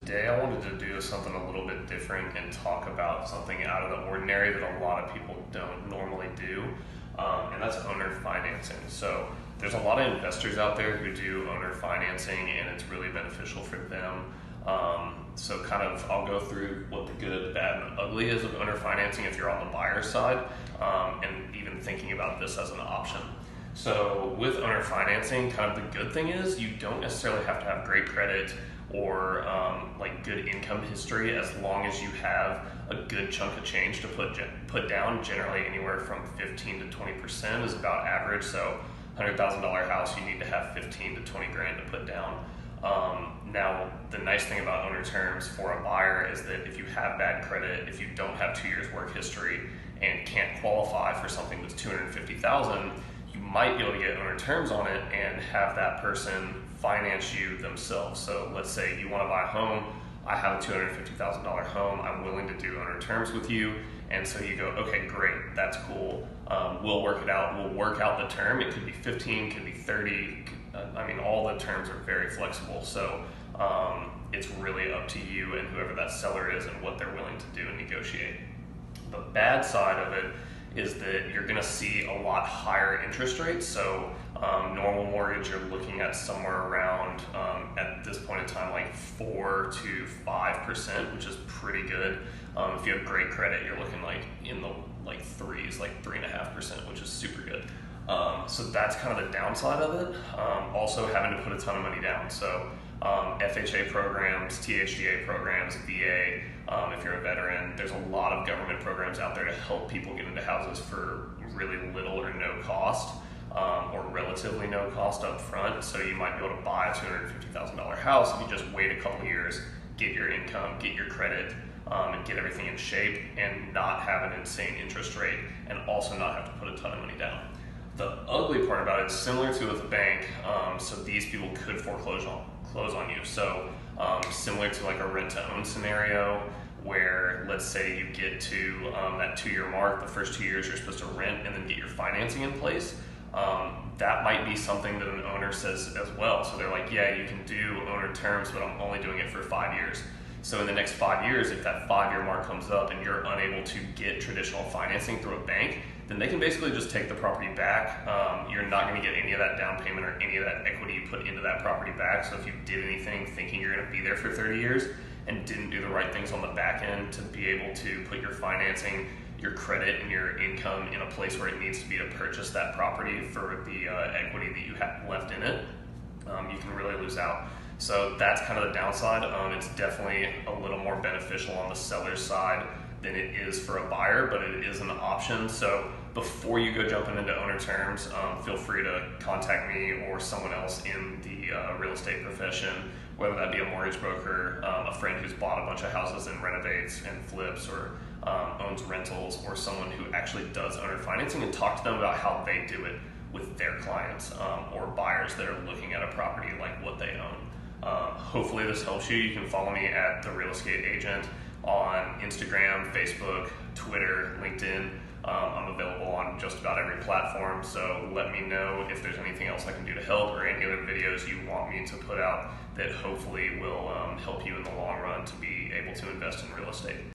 Today I wanted to do something a little bit different and talk about something out of the ordinary that a lot of people don't normally do, and that's owner financing. So there's a lot of investors out there who do owner financing, and it's really beneficial for them. So I'll go through what the good, bad, and ugly is of owner financing if you're on the buyer side, and even thinking about this as an option. So with owner financing, kind of the good thing is you don't necessarily have to have great credit or like good income history, as long as you have a good chunk of change to put down. Generally anywhere from 15 to 20% is about average. So $100,000 house, you need to have 15 to 20 grand to put down. Now, the nice thing about owner terms for a buyer is that if you have bad credit, if you don't have 2 years work history and can't qualify for something that's $250,000, you might be able to get owner terms on it and have that person finance you themselves. So let's say you want to buy a home, I have a $250,000 home, I'm willing to do owner terms with you, and so you go, okay, great, that's cool, we'll work it out, we'll work out the term. It could be 15, could be 30, all the terms are very flexible, so it's really up to you and whoever that seller is and what they're willing to do and negotiate. The bad side of it is that you're going to see a lot higher interest rates. So normal mortgage, you're looking at somewhere around, at this point in time, like 4 to 5%, which is pretty good. If you have great credit, you're looking like in the threes, like 3.5%, which is super good. So that's kind of the downside of it. Also having to put a ton of money down. So FHA programs, THDA programs, VA, if you're a veteran, there's a lot of government programs out there to help people get into houses for really little or no cost, or relatively no cost up front. So you might be able to buy a $250,000 house if you just wait a couple years, get your income, get your credit, and get everything in shape, and not have an insane interest rate, and also not have to put a ton of money down. The ugly part about it is similar to with a bank. So these people could foreclose on you. So similar to like a rent-to-own scenario, where let's say you get to that 2-year mark, the first 2 years you're supposed to rent and then get your financing in place. That might be something that an owner says as well. So they're like, yeah, you can do owner terms, but I'm only doing it for 5 years. So in the next 5 years, if that 5-year mark comes up and you're unable to get traditional financing through a bank, then they can basically just take the property back. You're not going to get any of that down payment or any of that equity you put into that property back. So if you did anything thinking you're going to be there for 30 years and didn't do the right things on the back end to be able to put your financing, your credit, and your income in a place where it needs to be to purchase that property for the equity that you have left in it, you can really lose out. So that's kind of the downside. It's definitely a little more beneficial on the seller's side than it is for a buyer, but it is an option. So before you go jumping into owner terms, feel free to contact me or someone else in the real estate profession, whether that be a mortgage broker, a friend who's bought a bunch of houses and renovates and flips, or owns rentals, or someone who actually does owner financing, and talk to them about how they do it with their clients, or buyers that are looking at a property like what they own. Hopefully this helps you. You can follow me at The Real Estate Agent on Instagram, Facebook, Twitter, LinkedIn. I'm available on just about every platform, so let me know if there's anything else I can do to help, or any other videos you want me to put out that hopefully will help you in the long run to be able to invest in real estate.